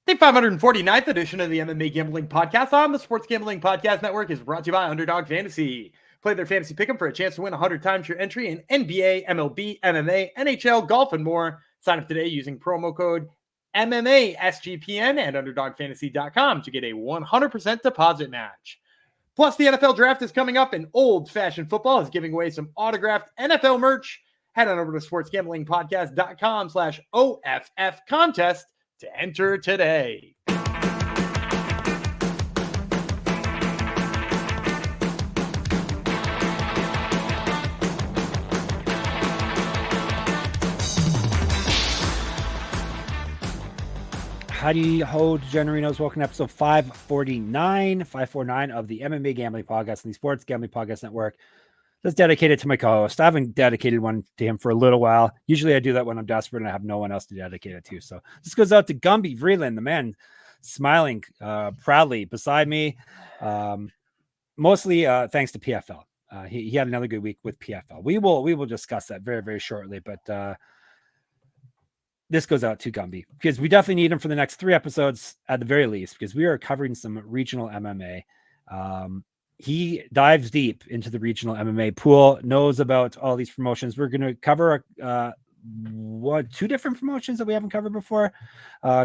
The 549th edition of the MMA Gambling Podcast on the Sports Gambling Podcast Network is brought to you by Underdog Fantasy. Play their fantasy pick'em for a chance to win 100 times your entry in NBA, MLB, MMA, NHL, golf, and more. Sign up today using promo code MMA SGPN at UnderdogFantasy.com to get a 100% deposit match. Plus, the NFL Draft is coming up, and Old Fashioned Football is giving away some autographed NFL merch. Head on over to sportsgamblingpodcast.com/OFF contest to enter today. Howdy ho, Degenerinos. Welcome to episode 549 of the MMA Gambling Podcast and the Sports Gambling Podcast Network. That's dedicated to my co-host. I haven't dedicated one to him for a little while. Usually I do that when I'm desperate and I have no one else to dedicate it to. So this goes out to Gumby Vreeland, the man smiling proudly beside me. Mostly thanks to PFL. He had another good week with PFL. We will discuss that very, very shortly. But this goes out to Gumby because we definitely need him for the next 3 episodes at the very least, because we are covering some regional MMA. He dives deep into the regional MMA pool, knows about all these promotions. We're going to cover 2 different promotions that we haven't covered before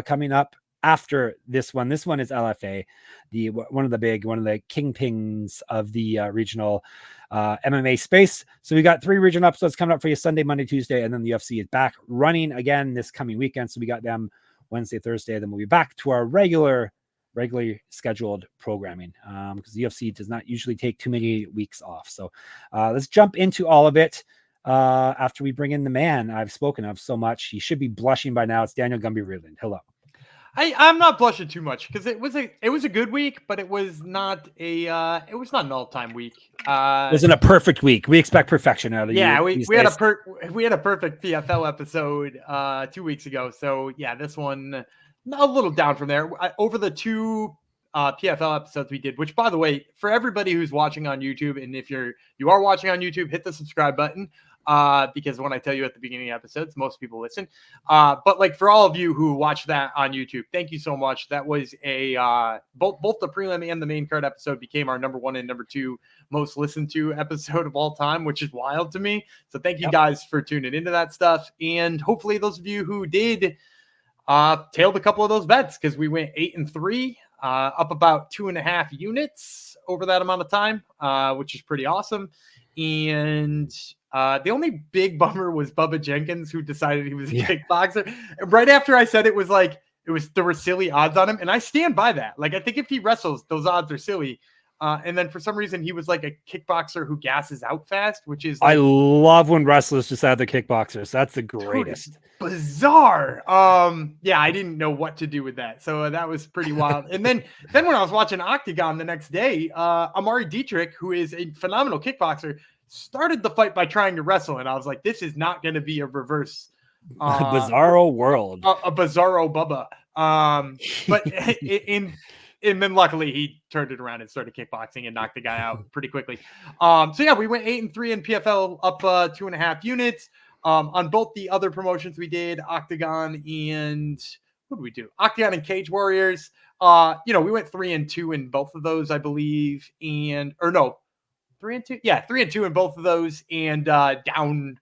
coming up after this one. This one is LFA, one of the kingpins of the regional MMA space. So we got 3 regional episodes coming up for you Sunday, Monday, Tuesday, and then the UFC is back running again this coming weekend. So we got them Wednesday, Thursday. Then we'll be back to our regularly scheduled programming because the UFC does not usually take too many weeks off. So let's jump into all of it after we bring in the man I've spoken of so much. He should be blushing by now. It's Daniel Gumby Vreeland. Hello. I'm not blushing too much because it was a good week, but it was not an all-time week. It wasn't a perfect week. We expect perfection out of you. Yeah, we had a perfect PFL episode 2 weeks ago. So yeah, this one a little down from there. Over the 2 PFL episodes we did, which by the way, for everybody who's watching on YouTube, and if you are watching on YouTube, hit the subscribe button. Because when I tell you at the beginning of episodes, most people listen. But like for all of you who watch that on YouTube, thank you so much. That was both the prelim and the main card episode became our number 1 and number 2 most listened to episode of all time, which is wild to me. So thank you guys for tuning into that stuff. And hopefully those of you who did tailed a couple of those bets, because we went 8-3, up about 2.5 units over that amount of time, which is pretty awesome. And the only big bummer was Bubba Jenkins, who decided he was a kickboxer. And right after I said there were silly odds on him, and I stand by that. Like, I think if he wrestles, those odds are silly. And then for some reason he was like a kickboxer who gasses out fast, which is like, I love when wrestlers just add the kickboxers. That's the greatest. Dude, bizarre. Yeah, I didn't know what to do with that. So that was pretty wild. And then when I was watching Octagon the next day, Amari Dietrich, who is a phenomenal kickboxer, started the fight by trying to wrestle. And I was like, this is not going to be a reverse bizarro world. A bizarro Bubba. But and then luckily he turned it around and started kickboxing and knocked the guy out pretty quickly. So yeah, we went 8-3 in PFL, up 2.5 units. On both the other promotions we did, Octagon and what did we do? Octagon and Cage Warriors. We went 3-2 in both of those, I believe. 3-2. Yeah, 3-2 in both of those, and down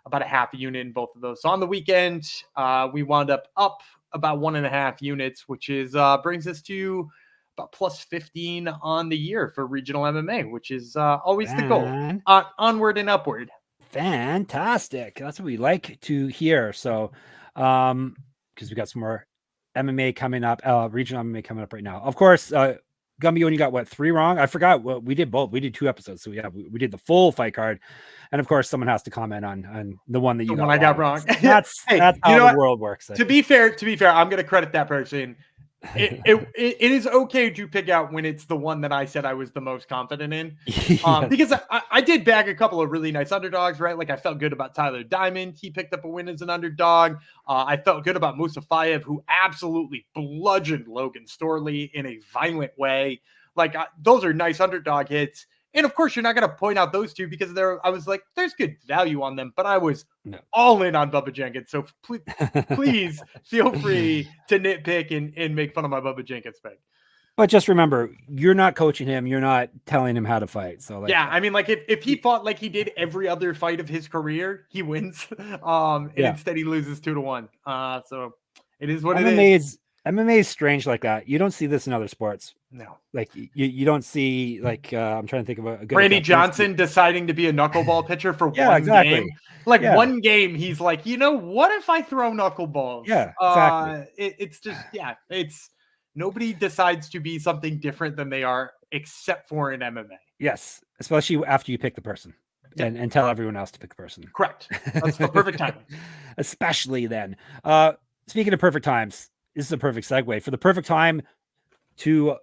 about a half a unit in both of those. So on the weekend, we wound up about 1.5 units, which is brings us to about plus 15 on the year for regional MMA, which is always the goal. Onward and upward. Fantastic. That's what we like to hear. So, because we got some more MMA coming up, regional MMA coming up right now. Of course, Gumby, when you got 3 wrong? I forgot what we did both. We did 2 episodes. So yeah, we did the full fight card. And of course, someone has to comment on the one that I got wrong. That's how the world works. To be fair, I'm going to credit that person. It is okay to pick out when it's the one that I said I was the most confident in, because I did bag a couple of really nice underdogs, right? Like I felt good about Tyler Diamond. He picked up a win as an underdog. I felt good about Musafayev, who absolutely bludgeoned Logan Storley in a violent way. Like those are nice underdog hits. And of course, you're not going to point out those two because I was like, there's good value on them, but I was all in on Bubba Jenkins. So please feel free to nitpick and make fun of my Bubba Jenkins pick. But just remember, you're not coaching him. You're not telling him how to fight. So yeah, I mean, like if he fought like he did every other fight of his career, he wins. And instead he loses 2-1. So it is what it is. MMA is strange like that. You don't see this in other sports. No, like you don't see like I'm trying to think of a good Randy Johnson deciding to be a knuckleball pitcher for one game. Like one game, he's like, you know, what if I throw knuckleballs? Yeah, exactly. It's just it's nobody decides to be something different than they are, except for in MMA. Yes, especially after you pick the person and tell everyone else to pick the person. Correct. That's the perfect timing. Especially then. Speaking of perfect times, this is a perfect segue for the perfect time to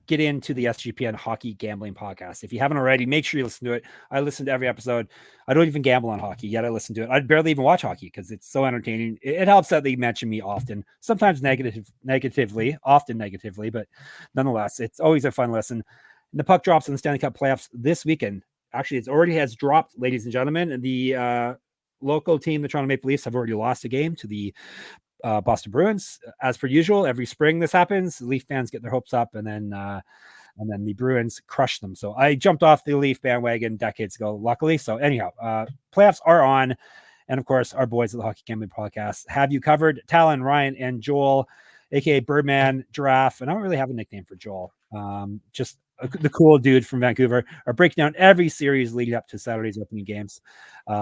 get into the SGPN Hockey Gambling Podcast. If you haven't already, make sure you listen to it. I listen to every episode. I don't even gamble on hockey, yet I listen to it. I barely even watch hockey because it's so entertaining. It helps that they mention me often, sometimes negatively, often negatively, but nonetheless, it's always a fun listen. And the puck drops in the Stanley Cup playoffs this weekend. Actually, it already has dropped, ladies and gentlemen. And the local team, the Toronto Maple Leafs, have already lost a game to the Boston Bruins. As per usual, every spring this happens. Leaf fans get their hopes up, and then the Bruins crush them. So I jumped off the Leaf bandwagon decades ago, luckily. So anyhow, playoffs are on, and of course, our boys at the Hockey Gambling Podcast have you covered. Talon, Ryan, and Joel, aka Birdman, Giraffe, and I don't really have a nickname for Joel. Just the cool dude from Vancouver, are breaking down every series leading up to Saturday's opening games. They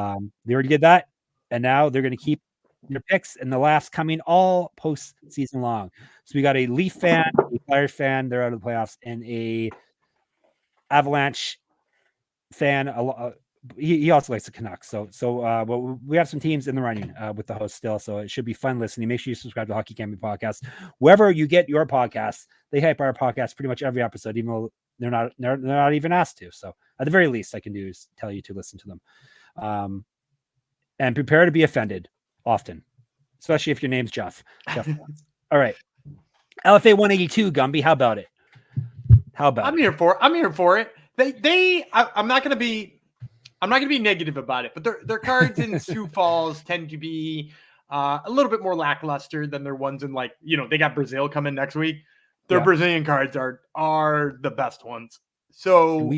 already did that, and now they're going to keep your picks and the laughs coming all post-season long. So we got a Leaf fan, a Flyers fan, they're out of the playoffs, and a Avalanche fan. He also likes the Canucks. So we have some teams in the running with the host still. So it should be fun listening. Make sure you subscribe to the Hockey Gambling Podcast. Wherever you get your podcasts, they hype our podcast pretty much every episode, even though they're not even asked to. So at the very least I can do is tell you to listen to them. And prepare to be offended often, especially if your name's Jeff. All right. LFA 182, Gumby. How about it? I'm here for it. I'm not going to be negative about it, but their cards in Sioux Falls tend to be a little bit more lackluster than their ones in, like, you know, they got Brazil coming next week. Their Brazilian cards are the best ones. So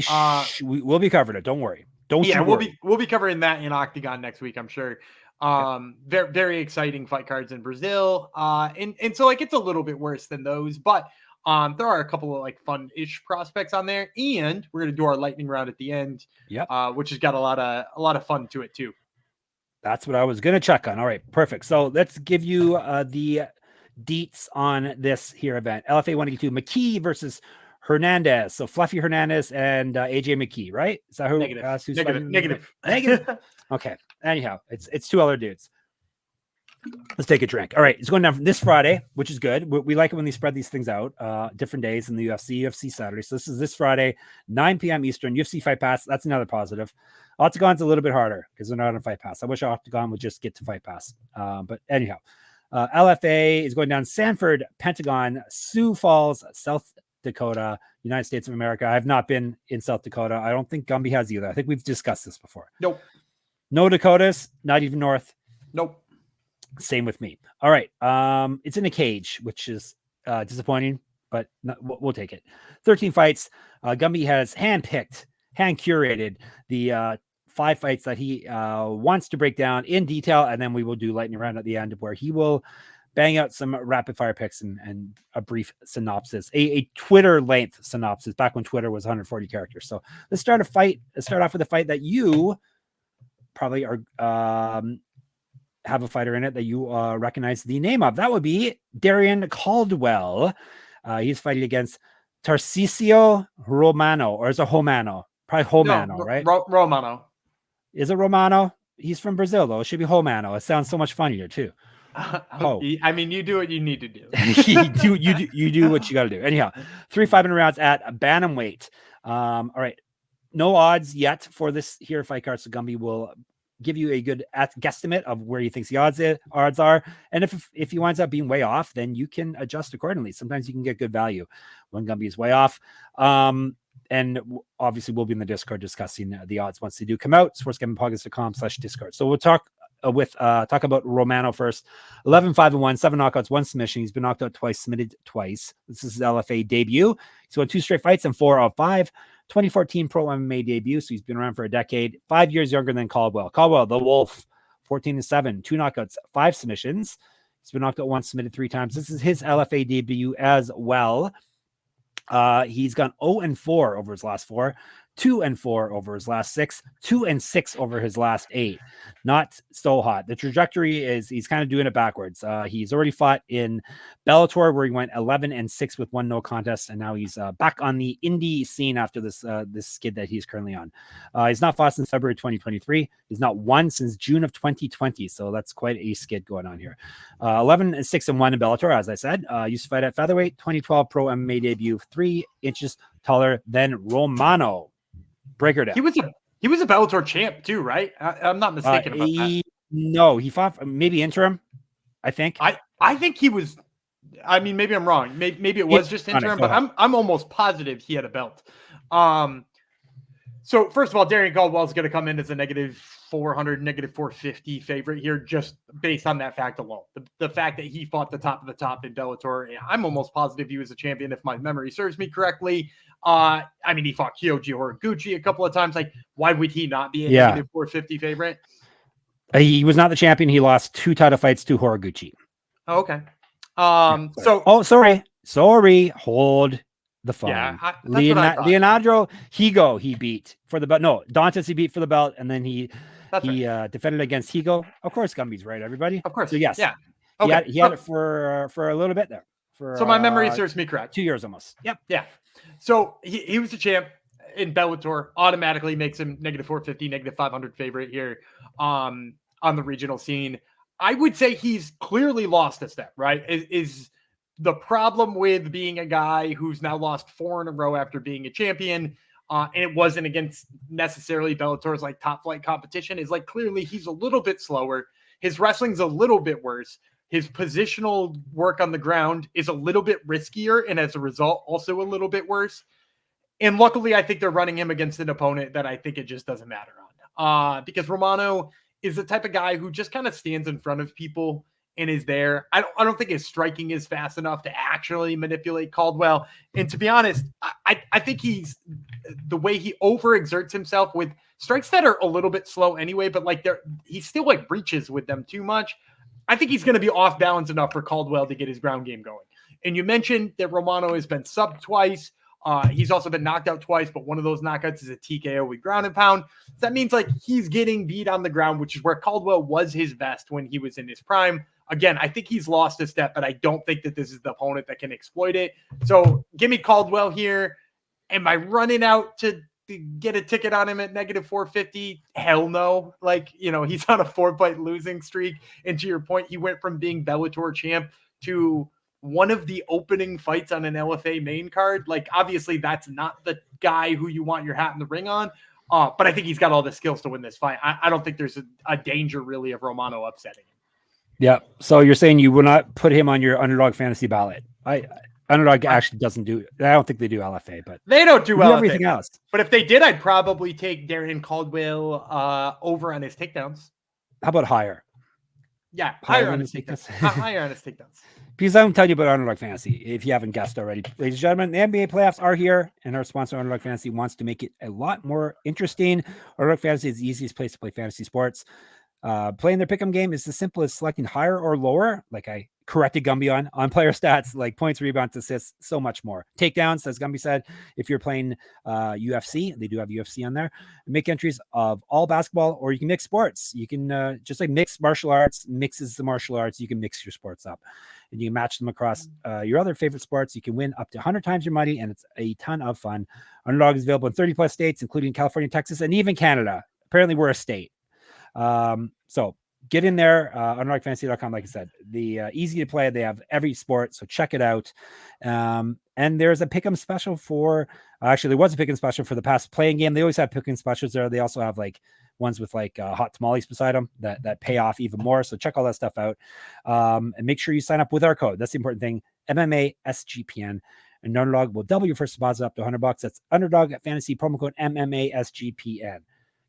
we'll be covering it. Don't worry. We'll be covering that in Octagon next week, I'm sure. Very, very exciting fight cards in Brazil. And so, like, it's a little bit worse than those, but there are a couple of, like, fun-ish prospects on there, and we're going to do our lightning round at the end, which has got a lot of fun to it too. That's what I was going to check on. All right, perfect. So let's give you the deets on this here event. LFA 182, McKee versus Hernandez. So Fluffy Hernandez and AJ McKee, right? Is that who? Negative. Okay. Anyhow, it's two other dudes. Let's take a drink. All right, it's going down this Friday, which is good. We like it when they spread these things out, different days in the UFC Saturday. So this is this Friday, 9 p.m. Eastern, UFC Fight Pass. That's another positive. Octagon's a little bit harder because they're not on Fight Pass. I wish Octagon would just get to Fight Pass. But anyhow, LFA is going down Sanford, Pentagon, Sioux Falls, South Dakota, United States of America. I have not been in South Dakota. I don't think Gumby has either. I think we've discussed this before. Nope. No Dakotas, not even North. Nope. Same with me. All right. It's in a cage, which is disappointing, but we'll take it. 13 fights. Gumby has hand-picked, hand-curated the 5 fights that he wants to break down in detail, and then we will do lightning round at the end where he will bang out some rapid-fire picks and a brief synopsis, a Twitter-length synopsis, back when Twitter was 140 characters. So let's start off with a fight that you probably are have a fighter in it that you recognize the name of. That would be Darrion Caldwell. He's fighting against Tarcísio Romano, or is it Romano? Probably Romano, right? Romano. Is it Romano? He's from Brazil, though. It should be Romano. It sounds so much funnier, too. I mean, you do what you need to do. you do what you got to do. Anyhow, 3 5-minute rounds at bantamweight. All right. No odds yet for this here fight card. So Gumby will give you a good guesstimate of where he thinks the odds are. And if he winds up being way off, then you can adjust accordingly. Sometimes you can get good value when Gumby is way off. And And obviously we'll be in the Discord discussing the odds once they do come out. sportsgamblingpodcast.com/Discord. So we'll talk about Romano first. 11-5-1, 7 knockouts, 1 submission. He's been knocked out twice, submitted twice. This is his LFA debut. He's won 2 straight fights and 4 out of 5. 2014 pro MMA debut. So he's been around for a decade. 5 years younger than Caldwell. Caldwell, the Wolf, 14-7, 2 knockouts, 5 submissions. He's been knocked out once, submitted 3 times. This is his LFA debut as well. He's gone 0-4 over his last 4, 2-4 over his last 6, 2-6 over his last 8. Not so hot. The trajectory is he's kind of doing it backwards. He's already fought in Bellator where he went 11-6 with 1 no contest, and now he's back on the indie scene after this skid that he's currently on. He's not fought since February 2023. He's not won since June of 2020, so that's quite a skid going on here. 11-6-1 in Bellator, as I said. Used to fight at featherweight. 2012 pro MMA debut, 3 inches taller than Romano. Breaker down. He was a Bellator champ too, right? I'm not mistaken about that. No, he fought maybe interim. I think. I think he was. I mean, maybe I'm wrong. Maybe it was just interim, but I'm almost positive he had a belt. So first of all, Darrion Caldwell is going to come in as a -400, -450 favorite here, just based on that fact alone. The fact that he fought the top of the top in Bellator, I'm almost positive he was a champion if my memory serves me correctly. I mean, he fought Kyoji Horiguchi a couple of times. Like, why would he not be a -450 favorite? He was not the champion. He lost 2 title fights to Horiguchi. Oh, okay. Sorry. Hold the phone. Yeah, Leonardo Higo he beat for the belt. No, Dantas he beat for the belt, and then he defended against Higo. Of course, Gumby's right, everybody. Of course. So yes, yeah. Okay. He had it for a little bit there. So my memory serves me correct. 2 years almost. Yep. Yeah. So he was a champ in Bellator. Automatically makes him -450, -500 favorite here on the regional scene. I would say he's clearly lost a step, right? Is the problem with being a guy who's now lost 4 in a row after being a champion, and it wasn't against necessarily Bellator's like top flight competition, is like clearly he's a little bit slower. His wrestling's a little bit worse. His positional work on the ground is a little bit riskier, and as a result, also a little bit worse. And luckily, I think they're running him against an opponent that I think it just doesn't matter on. Because Romano is the type of guy who just kind of stands in front of people and is there. I don't think his striking is fast enough to actually manipulate Caldwell. And to be honest, I think he's the way he overexerts himself with strikes that are a little bit slow anyway, but like he still like reaches with them too much. I think he's going to be off balance enough for Caldwell to get his ground game going. And you mentioned that Romano has been subbed twice. He's also been knocked out twice, but one of those knockouts is a TKO with ground and pound. That means like he's getting beat on the ground, which is where Caldwell was his best when he was in his prime. Again, I think he's lost a step, but I don't think that this is the opponent that can exploit it. So give me Caldwell here. Am I running out to get a ticket on him at -450? Hell no. Like, he's on a 4-fight losing streak. And to your point, he went from being Bellator champ to one of the opening fights on an LFA main card. Like, obviously that's not the guy who you want your hat in the ring on. But I think he's got all the skills to win this fight. I don't think there's a danger really of Romano upsetting him. Yeah. So you're saying you will not put him on your underdog fantasy ballot? Underdog actually doesn't do. I don't think they do LFA, but they don't do LFA. Everything else. But if they did, I'd probably take Darrion Caldwell over on his takedowns. How about higher? Yeah, higher on his takedowns. Higher on his takedowns. Because I'm telling you about Underdog Fantasy, if you haven't guessed already. Ladies and gentlemen, the NBA playoffs are here, and our sponsor, Underdog Fantasy, wants to make it a lot more interesting. Underdog Fantasy is the easiest place to play fantasy sports. Playing their pick'em game is as simple as selecting higher or lower, like I corrected Gumby on player stats, like points, rebounds, assists, so much more. Takedowns, as Gumby said, if you're playing UFC, they do have UFC on there. Make entries of all basketball, or you can mix sports. You can just like mix martial arts, mixes the martial arts. You can mix your sports up, and you can match them across your other favorite sports. You can win up to 100 times your money, and it's a ton of fun. Underdog is available in 30+ states, including California, Texas, and even Canada. Apparently, we're a state. So get in there, underdogfantasy.com. Like I said, the easy to play. They have every sport, so check it out. And there's a pick'em special for actually there was a pick'em special for the past playing game. They always have pick'em specials there. They also have like ones with like hot tamales beside them that pay off even more. So check all that stuff out. And make sure you sign up with our code. That's the important thing. MMA SGPN. An underdog will double your first deposit up to $100. That's underdog at fantasy, promo code MMASGPN.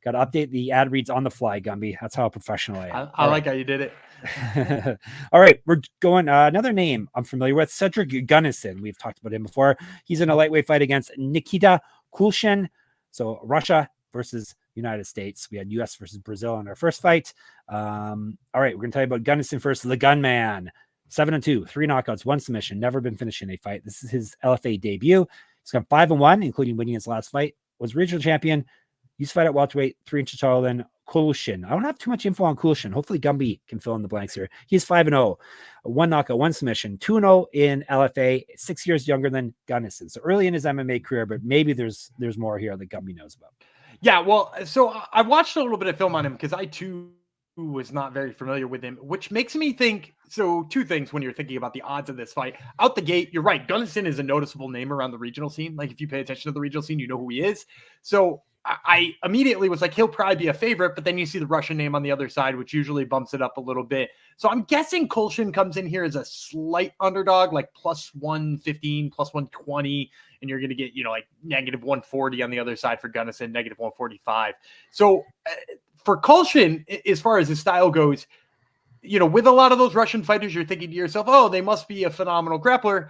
Got to update the ad reads on the fly, Gumby. That's how professional I am. I like how you did it. All right, we're going another name I'm familiar with, Cedric Gunnison. We've talked about him before. He's in a lightweight fight against Nikita Kulshin. So Russia versus United States. We had US versus Brazil in our first fight. All right, we're going to tell you about Gunnison first. The Gunman, 7-2, 3 knockouts, 1 submission, never been finished in a fight. This is his LFA debut. He's gone 5-1, including winning his last fight. Was regional champion. Used to fight at welterweight, 3 inches taller than Kulshin. I don't have too much info on Kulshin. Hopefully Gumby can fill in the blanks here. He's 5-0, 1 knockout, 1 submission, 2-0 in LFA, 6 years younger than Gunnison. So early in his MMA career, but maybe there's more here that Gumby knows about. Yeah, well, so I watched a little bit of film on him because I too was not very familiar with him, which makes me think, so 2 things when you're thinking about the odds of this fight. Out the gate, you're right. Gunnison is a noticeable name around the regional scene. Like if you pay attention to the regional scene, you know who he is. So I immediately was like, he'll probably be a favorite, but then you see the Russian name on the other side, which usually bumps it up a little bit. So I'm guessing Kulshin comes in here as a slight underdog, like plus 115, plus 120, and you're going to get, like negative 140 on the other side for Gunnison, negative 145. So for Kulshin, as far as his style goes, with a lot of those Russian fighters, you're thinking to yourself, oh, they must be a phenomenal grappler.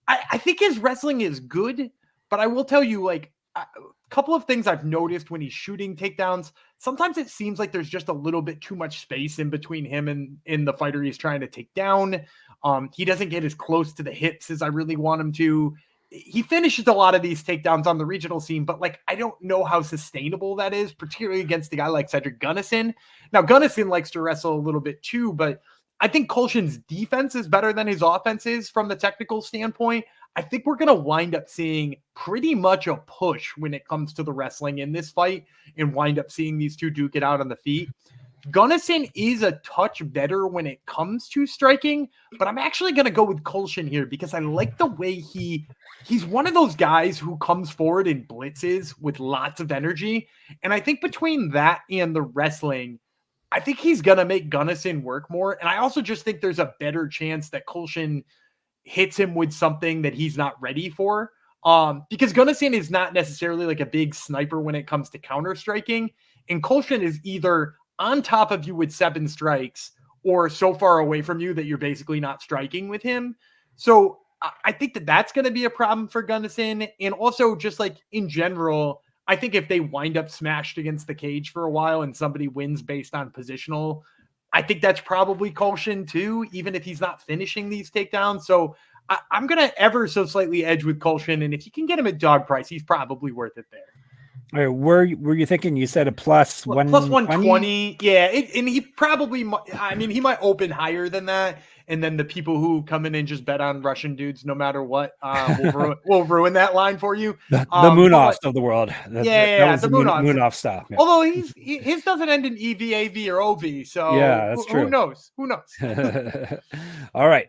I think his wrestling is good, but I will tell you, like, a couple of things I've noticed when he's shooting takedowns. Sometimes it seems like there's just a little bit too much space in between him and the fighter he's trying to take down. He doesn't get as close to the hips as I really want him to. He finishes a lot of these takedowns on the regional scene, but like, I don't know how sustainable that is, particularly against a guy like Cedric Gunnison. Now, Gunnison likes to wrestle a little bit too, but I think Kulshin's defense is better than his offense is from the technical standpoint. I think we're going to wind up seeing pretty much a push when it comes to the wrestling in this fight and wind up seeing these two duke it out on the feet. Gunnison is a touch better when it comes to striking, but I'm actually going to go with Kulshin here because I like the way he's one of those guys who comes forward and blitzes with lots of energy. And I think between that and the wrestling, I think he's going to make Gunnison work more. And I also just think there's a better chance that Kulshin hits him with something that he's not ready for. Because Gunnison is not necessarily like a big sniper when it comes to counter striking. And Kulshin is either on top of you with 7 strikes or so far away from you that you're basically not striking with him. So I think that that's going to be a problem for Gunnison. And also just like in general, I think if they wind up smashed against the cage for a while and somebody wins based on positional, I think that's probably Kulshin too, even if he's not finishing these takedowns. So I'm going to ever so slightly edge with Kulshin. And if you can get him at dog price, he's probably worth it there. All right, were you thinking you said a plus 120? Yeah, and he probably, he might open higher than that. And then the people who come in and just bet on Russian dudes, no matter what, will ruin that line for you. The Moonoffs of the world. That was the Moonoff stuff. Yeah. Although his doesn't end in EVAV or OV, so yeah, that's true. Who knows? All right.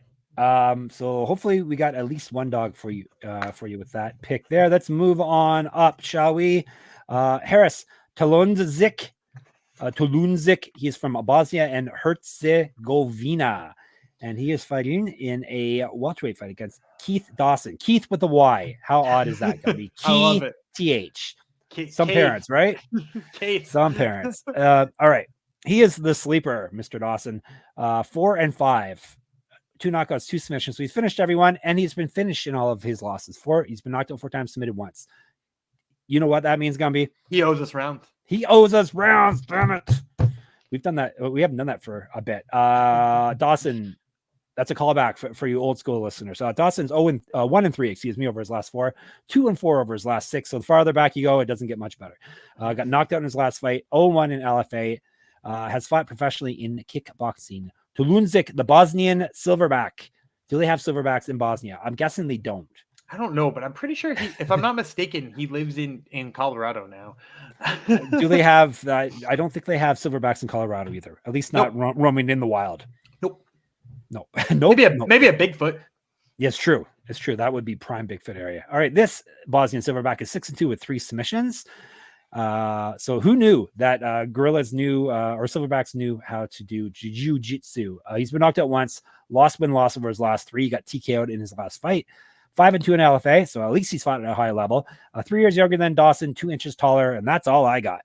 So hopefully we got at least one dog for you with that pick there. Let's move on up, shall we? Harris Talundžić. He's from Bosnia and Herzegovina. And he is fighting in a welterweight fight against Keyth Dawson. Keyth with a Y. How odd is that going to be? I love it. TH. Some parents, right? Keyth. Some parents. All right. He is the sleeper, Mr. Dawson. 4-5. 2 knockouts, 2 submissions. So he's finished everyone, and he's been finished in all of his losses. He's been knocked out 4 times, submitted once. You know what that means, Gumby? He owes us rounds. He owes us rounds. Damn it. We've done that. We haven't done that for a bit. Dawson. That's a callback for you old school listeners. Dawson's 1-3, over his last 4, 2-4 over his last 6. So the farther back you go, it doesn't get much better. Got knocked out in his last fight, 0-1 in LFA, has fought professionally in kickboxing. Talundžić, the Bosnian silverback. Do they have silverbacks in Bosnia? I'm guessing they don't. I don't know, but I'm pretty sure if I'm not mistaken, he lives in Colorado now. Do they have, I don't think they have silverbacks in Colorado either. At least not roaming in the wild. No. Maybe a Bigfoot. Yeah, it's true. It's true. That would be prime Bigfoot area. All right. This Bosnian silverback is 6-2 with 3 submissions. So who knew that gorillas knew or silverbacks knew how to do jiu-jitsu? He's been knocked out once, lost over his last 3. He got TKO'd in his last fight. 5-2 in LFA, so at least he's fought at a high level. 3 years younger than Dawson, 2 inches taller, and that's all I got.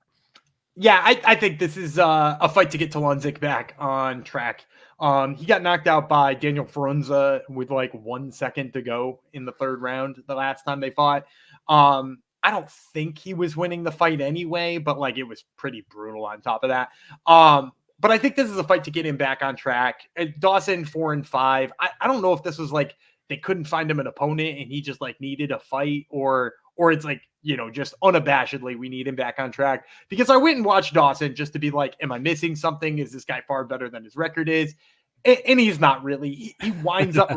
Yeah, I think this is a fight to get Talundžić back on track. He got knocked out by Daniel Frunza with like 1 second to go in the third round the last time they fought. I don't think he was winning the fight anyway, but like it was pretty brutal on top of that. But I think this is a fight to get him back on track. Dawson 4-5. I don't know if this was like they couldn't find him an opponent and he just like needed a fight, or it's like, you know, just unabashedly we need him back on track. Because I went and watched Dawson just to be like, am I missing something? Is this guy far better than his record is? And he's not really. He winds up.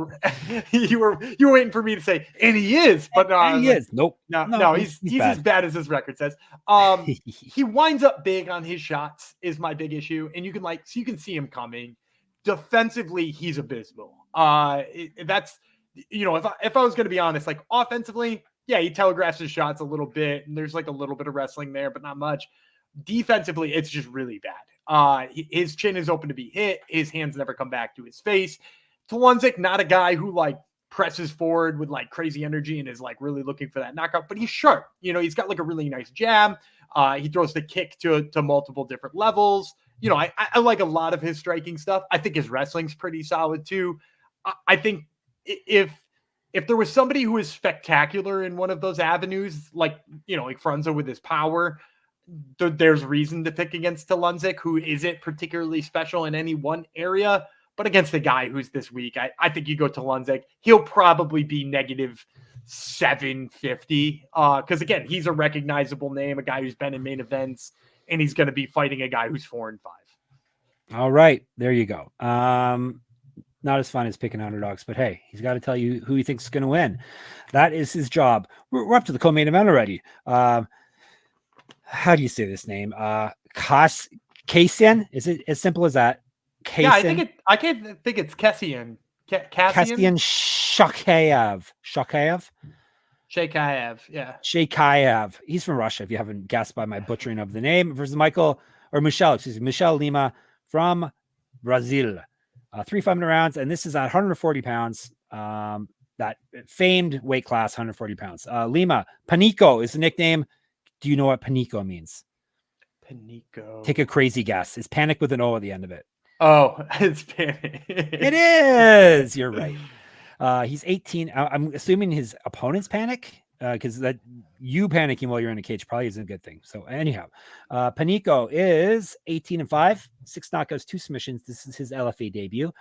you were waiting for me to say, and he is, but he is. Nope. No, he's as bad as his record says. He winds up big on his shots is my big issue, and you can see him coming. Defensively, he's abysmal. That's, you know, if I was going to be honest, like offensively, yeah, he telegraphs his shots a little bit, and there's like a little bit of wrestling there, but not much. Defensively, it's just really bad. His chin is open to be hit. His hands never come back to his face. Talundžić, not a guy who like presses forward with like crazy energy and is like really looking for that knockout, but he's sharp. You know, he's got like a really nice jab. He throws the kick to multiple different levels. You know, I like a lot of his striking stuff. I think his wrestling's pretty solid too. I think if there was somebody who is spectacular in one of those avenues, like, you know, like Frunza with his power, there's reason to pick against Talundžić, who isn't particularly special in any one area, but against a guy who's this weak, I think you go Talundžić. He'll probably be negative 750. Because again, he's a recognizable name, a guy who's been in main events, and he's going to be fighting a guy who's 4-5. All right, there you go. Not as fun as picking underdogs, but hey, he's got to tell you who he thinks is going to win. That is his job. We're up to the co-main event already. How do you say this name? Khaseyn? Is it as simple as that? Khaseyn? Yeah, I think it's Khaseyn. Khaseyn Shaykhaev. Shaykhaev, yeah. Shaykhaev. He's from Russia, if you haven't guessed by my butchering of the name, versus Michel Lima from Brazil. 3 5-minute rounds, and this is at 140 pounds. That famed weight class, 140 pounds. Lima, Panico is the nickname. Do you know what Panico means? Panico. Take a crazy guess. It's panic with an O at the end of it. Oh, it's panic. It is. You're right. He's 18. I'm assuming his opponent's panic, because that you panicking while you're in a cage probably isn't a good thing. So anyhow, Panico is 18-5, 6 knockouts, 2 submissions. This is his LFA debut.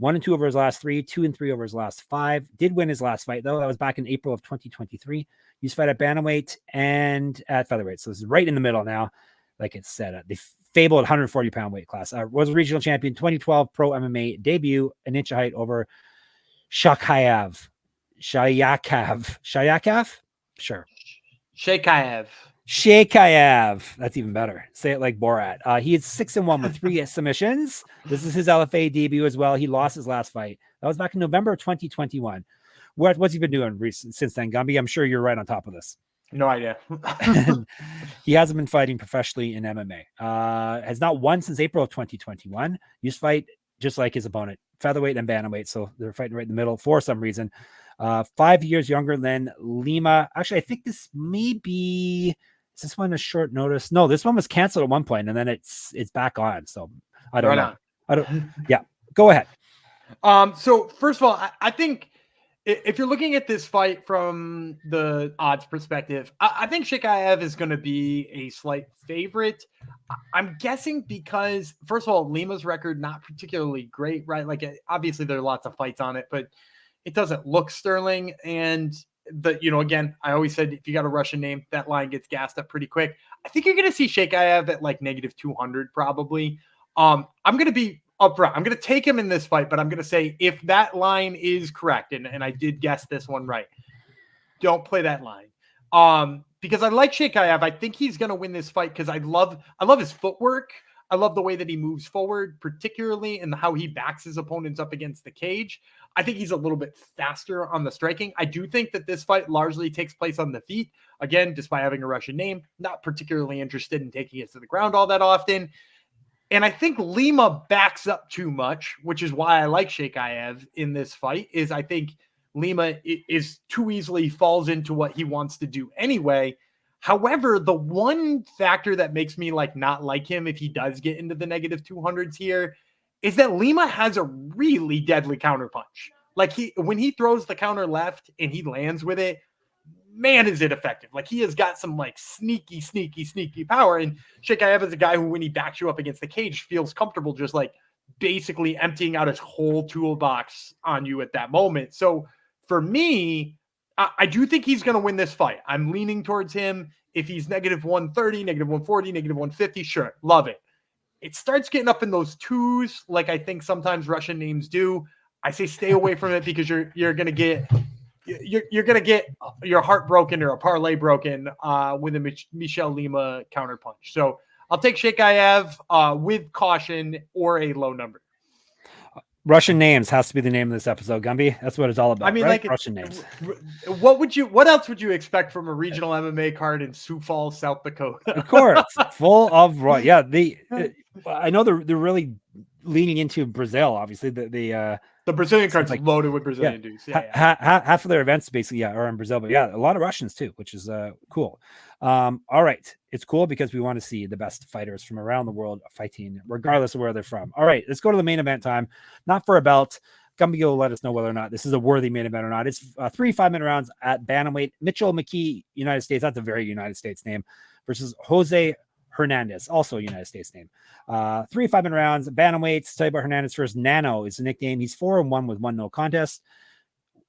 1-2 over his last 3, 2-3 over his last 5. Did win his last fight though. That was back in April of 2023. Used to fight at bantamweight and at featherweight. So this is right in the middle now. Like it said, the fabled 140-pound weight class. Was a regional champion, 2012 pro MMA debut, an inch of height over Shaykhaev. Shaykhaev? Sure. Shaykhaev. That's even better. Say it like Borat. He is 6-1 with 3 submissions. This is his LFA debut as well. He lost his last fight. That was back in November of 2021. What's he been doing since then, Gumby? I'm sure you're right on top of this. No idea. He hasn't been fighting professionally in MMA. Has not won since April of 2021. Used to fight just like his opponent, featherweight and bantamweight. So they're fighting right in the middle for some reason. 5 years younger than Lima. Actually, I think this may be. Is this one a short notice? No, this one was canceled at one point, and then it's back on. So I don't know. I don't. Yeah, go ahead. So first of all, I think if you're looking at this fight from the odds perspective, I think Shaykhaev is going to be a slight favorite. I'm guessing because, first of all, Lima's record not particularly great, right? Like obviously there are lots of fights on it, but it doesn't look sterling. And again, I always said if you got a Russian name, that line gets gassed up pretty quick. I think you're going to see Shaykhaev at like negative 200 probably. I'm going to be upfront. I'm going to take him in this fight, but I'm going to say if that line is correct, and I did guess this one right, don't play that line. Because I like Shaykhaev. I think he's going to win this fight because I love his footwork. I love the way that he moves forward, particularly in how he backs his opponents up against the cage. I think he's a little bit faster on the striking. I do think that this fight largely takes place on the feet. Again, despite having a Russian name, not particularly interested in taking it to the ground all that often. And I think Lima backs up too much, which is why I like Shaykhaev in this fight, is I think Lima is too easily falls into what he wants to do anyway. However, the one factor that makes me like not like him if he does get into the negative 200s here is that Lima has a really deadly counterpunch. Like when he throws the counter left and he lands with it, man, is it effective. Like he has got some like sneaky power. And Shaykhaev is a guy who, when he backs you up against the cage, feels comfortable just like basically emptying out his whole toolbox on you at that moment. So for me, I do think he's going to win this fight. I'm leaning towards him. If he's negative 130, negative 140, negative 150, sure, love it. It starts getting up in those twos, like I think sometimes Russian names do. I say stay away from it because you're going to get your heart broken or a parlay broken with a Michel Lima counterpunch. So I'll take Shaykhaev with caution or a low number. Russian names has to be the name of this episode, Gumby. That's what it's all about. I mean, right? like Russian names. What else would you expect from a regional MMA card in Sioux Falls, South Dakota? Of course, full of I know they're really leaning into Brazil. Obviously, the Brazilian card's like loaded with Brazilian dudes. Yeah. Half of their events basically are in Brazil, but a lot of Russians too, which is cool. All right, it's cool because we want to see the best fighters from around the world fighting, regardless of where they're from. All right, let's go to the main event time. Not for a belt. Gumby will let us know whether or not this is a worthy main event or not. It's 3 5-minute rounds at bantamweight. Michel, McKee, United States. That's a very United States name. Versus Jose Hernandez, also a United States name. 3 5-minute rounds, bantamweights. Tell you about Hernandez first. Nano is the nickname. He's 4-1 with 1 no contest.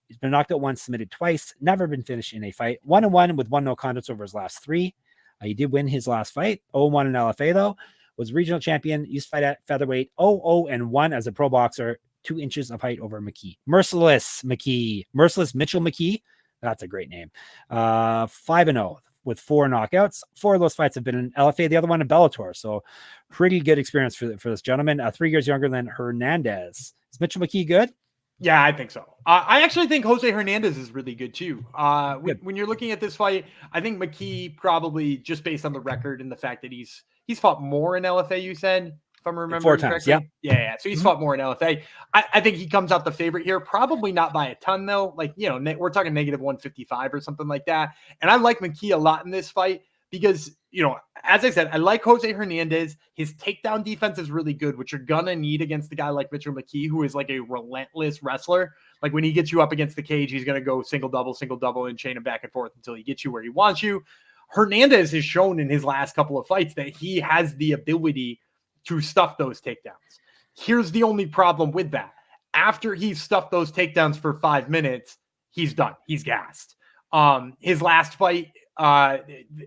He's been knocked out once, submitted twice, never been finished in a fight. 1-1 with 1 no contest over his last 3. He did win his last fight. 0-1 in LFA though. Was regional champion. Used to fight at featherweight. 0-0-1 as a pro boxer. 2 inches of height over McKee. Merciless Michel McKee. That's a great name. 5-0. With 4 knockouts. 4 of those fights have been in LFA, the other one in Bellator. So pretty good experience for this gentleman. 3 years younger than Hernandez. Is Michel McKee good? Yeah, I think so. I actually think Jose Hernandez is really good too. When you're looking at this fight, I think McKee probably, just based on the record and the fact that he's fought more in LFA, you said, if I'm remembering 4 times, correctly. Yeah. So he's fought more in LFA. I think he comes out the favorite here. Probably not by a ton though. Like, we're talking negative 155 or something like that. And I like McKee a lot in this fight because, as I said, I like Jose Hernandez. His takedown defense is really good, which you're gonna need against a guy like Michel McKee, who is like a relentless wrestler. Like when he gets you up against the cage, he's gonna go single double, and chain him back and forth until he gets you where he wants you. Hernandez has shown in his last couple of fights that he has the ability to stuff those takedowns. Here's the only problem with that. After he's stuffed those takedowns for 5 minutes, he's done. He's gassed. His last fight,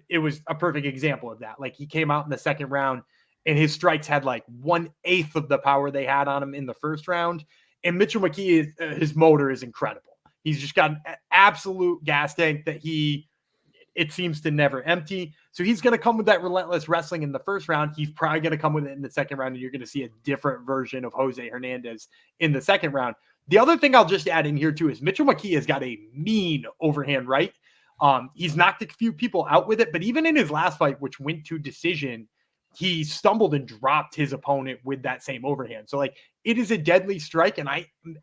it was a perfect example of that. Like he came out in the second round and his strikes had like 1/8 of the power they had on him in the first round. And Michel McKee, his motor is incredible. He's just got an absolute gas tank that it seems to never empty. So he's going to come with that relentless wrestling in the first round. He's probably going to come with it in the second round, and you're going to see a different version of Jose Hernandez in the second round. The other thing I'll just add in here too is Michel McKee has got a mean overhand right. He's knocked a few people out with it, but even in his last fight, which went to decision, he stumbled and dropped his opponent with that same overhand. So like it is a deadly strike. And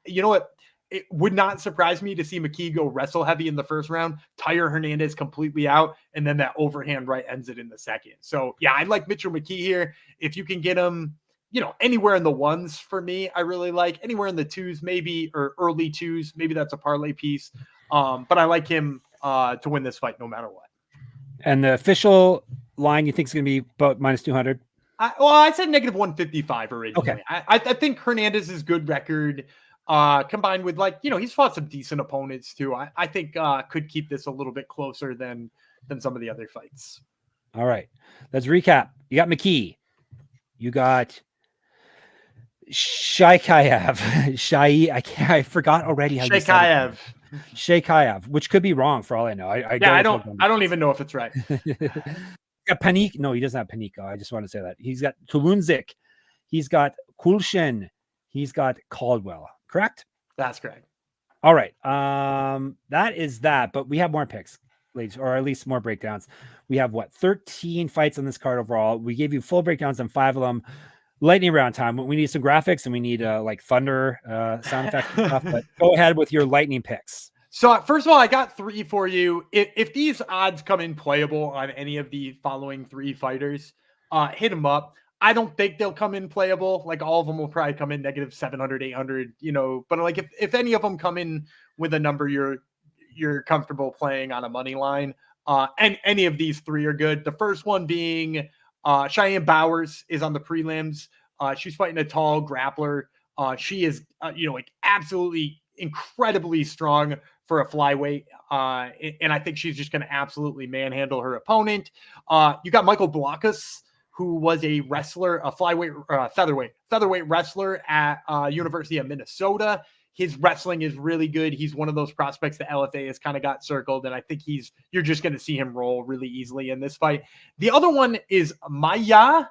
you know what? It would not surprise me to see McKee go wrestle heavy in the first round, tire Hernandez completely out, and then that overhand right ends it in the second. So yeah, I like Michel McKee here. If you can get him, anywhere in the 1s for me, I really like. Anywhere in the 2s, maybe, or early 2s, maybe that's a parlay piece. But I like him to win this fight no matter what. And the official line you think is going to be about minus 200? I said negative 155 originally. Okay. I think Hernandez's good record, combined with he's fought some decent opponents too. I think could keep this a little bit closer than some of the other fights. All right, let's recap. You got McKee. You got Shaykhaev. I forgot already how Shaykhaev, which could be wrong for all I know. I don't even know if it's right. Got Panique. No, he doesn't have Panique. I just want to say that. He's got Talundžić. He's got Kulshin. He's got Caldwell. Correct? That's correct. All right. That is that. But we have more picks, ladies, or at least more breakdowns. We have 13 fights on this card overall. We gave you full breakdowns on 5 of them. lightning round time. We need some graphics and we need like thunder sound effects and stuff. But go ahead with your lightning picks. So first of all, I got 3 for you. If these odds come in playable on any of the following 3 fighters, hit them up. I don't think they'll come in playable. Like all of them will probably come in negative 700, 800, but like if any of them come in with a number you're comfortable playing on a money line, and any of these 3 are good. The first one being Cheyenne Bowers is on the prelims. She's fighting a tall grappler. She is, like absolutely incredibly strong for a flyweight. And I think she's just going to absolutely manhandle her opponent. You got Michael Blockus, who was a wrestler, a flyweight, featherweight wrestler at University of Minnesota. His wrestling is really good. He's one of those prospects that LFA has kind of got circled, and I think you're just going to see him roll really easily in this fight. The other one is Maya,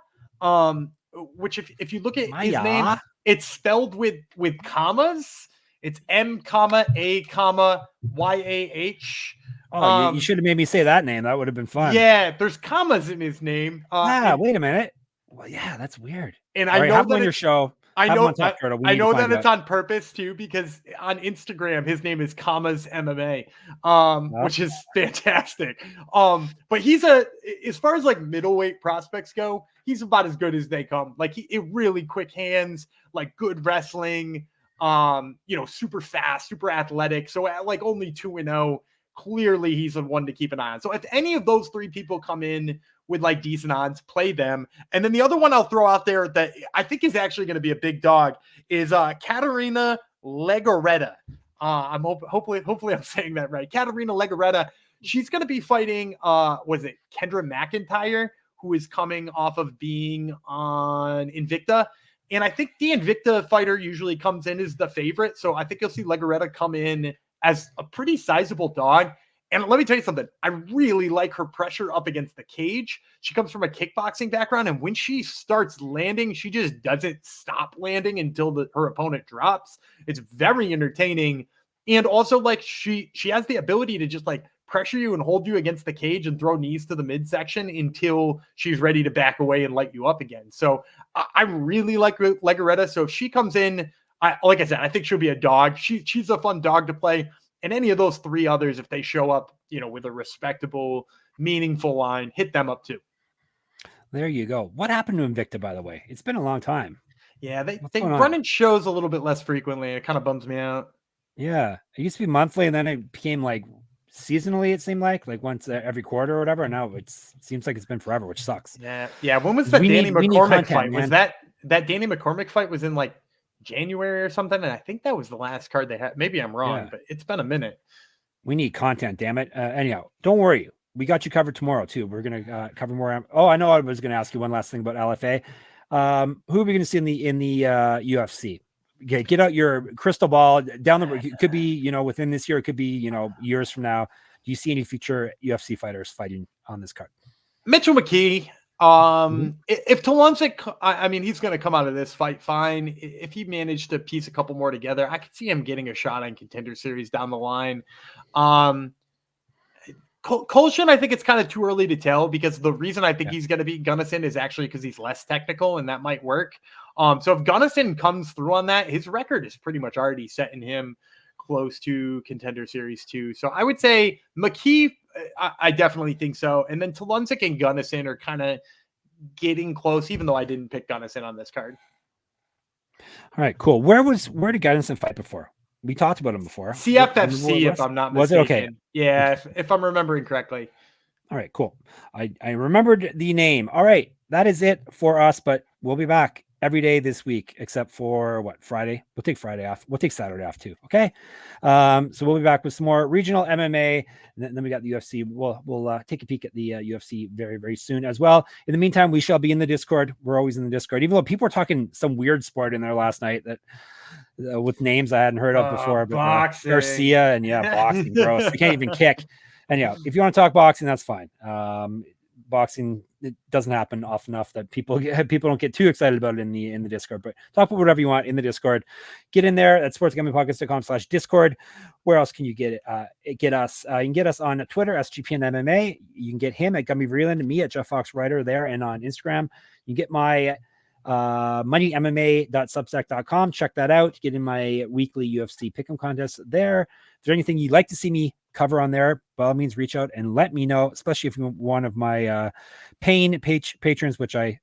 which if you look at his name, it's spelled with commas. It's M,A,YAH. Oh, you should have made me say that name. That would have been fun. Yeah, there's commas in his name. Wait a minute. Well, yeah, that's weird. And I know that on your show. I know that it's on purpose too, because on Instagram his name is Commas MMA, which is fantastic. But he's as far as like middleweight prospects go, he's about as good as they come. Like really quick hands, like good wrestling, super fast, super athletic. So at like only 2-0, clearly he's the one to keep an eye on. So if any of those 3 people come in with like decent odds, play them. And then the other one I'll throw out there that I think is actually going to be a big dog is Katarina Legoretta. Hopefully I'm saying that right. Katarina Legoretta. She's going to be fighting, was it Kendra McIntyre, who is coming off of being on Invicta. And I think the Invicta fighter usually comes in as the favorite. So I think you'll see Legoretta come in as a pretty sizable dog. And let me tell you something. I really like her pressure up against the cage. She comes from a kickboxing background, and when she starts landing, she just doesn't stop landing until her opponent drops. It's very entertaining. And also, like, she has the ability to just like pressure you and hold you against the cage and throw knees to the midsection until she's ready to back away and light you up again. So I really like Legoretta. So if she comes in, like I said, I think she'll be a dog. She's a fun dog to play. And any of those 3 others, if they show up, with a respectable, meaningful line, hit them up too. There you go. What happened to Invicta, by the way? It's been a long time. Yeah, they run in shows a little bit less frequently. It kind of bums me out. Yeah, it used to be monthly, and then it became like seasonally. It seemed like once every quarter or whatever. And now it seems like it's been forever, which sucks. Yeah. When was the Danny McCormick fight? Man. Was that Danny McCormick fight was in like January or something? And I think that was the last card they had. Maybe I'm wrong, but it's been a minute. We need content, damn it. Anyhow, don't worry. We got you covered tomorrow too. We're going to cover more. Oh, I know. I was going to ask you one last thing about LFA. Who are we going to see in the UFC? Okay, get out your crystal ball down the road. It could be, within this year. It could be, years from now. Do you see any future UFC fighters fighting on this card? Mitchell McKee. If Talundžić, I mean, he's going to come out of this fight fine. If he managed to piece a couple more together, I could see him getting a shot on Contender Series down the line. Kulshin, I think it's kind of too early to tell, because the reason I think he's going to beat Gunnison is actually because he's less technical, and that might work. So if Gunnison comes through on that, his record is pretty much already setting him close to Contender Series 2. So I would say McKee, I definitely think so. And then Talundžić and Gunnison are kind of getting close, even though I didn't pick Gunnison on this card. All right, cool. Where did Gunnison fight before? We talked about him before. CFFC, if I'm not mistaken. Was it okay? Yeah, if I'm remembering correctly. All right, cool. I remembered the name. All right, that is it for us, but we'll be back every day this week, except for Friday. We'll take Friday off. We'll take Saturday off too. Okay. So we'll be back with some more regional MMA. And then we got the UFC. We'll take a peek at the UFC very, very soon as well. In the meantime, we shall be in the Discord. We're always in the Discord, even though people were talking some weird sport in there last night that with names I hadn't heard of before, but Garcia and boxing, gross. They can't even kick. And if you want to talk boxing, that's fine. Boxing, it doesn't happen often enough that people don't get too excited about it in the Discord, but talk about whatever you want in the Discord. Get in there at sportsgamblingpodcast.com/Discord. Where else can you get us? You can get us on Twitter, SGPN MMA. You can get him at Gummy Vreeland and me at Jeff Fox Writer there and on Instagram. You can get my moneymma.substack.com. Check that out. Get in my weekly UFC pick'em contest there. If there's anything you'd like to see me cover on there, by all means, reach out and let me know, especially if you're one of my paying patrons, which I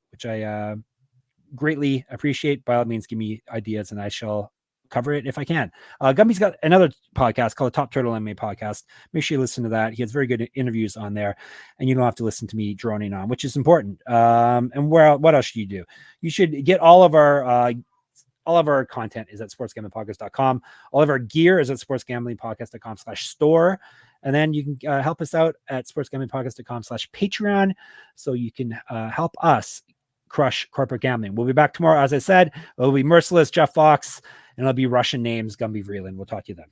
greatly appreciate. By all means, give me ideas and I shall cover it if I can. Gumby's got another podcast called the Top Turtle MMA Podcast. Make sure you listen to that. He has very good interviews on there, and you don't have to listen to me droning on, which is important. And what else should you do? You should get all of our content is at sportsgamblingpodcast.com. All of our gear is at sportsgamblingpodcast.com/store. And then you can help us out at sportsgamblingpodcast.com/Patreon. So you can help us crush corporate gambling. We'll be back tomorrow. As I said, it'll be Merciless, Jeff Fox, and it'll be Russian names, Gumby Vreeland. We'll talk to you then.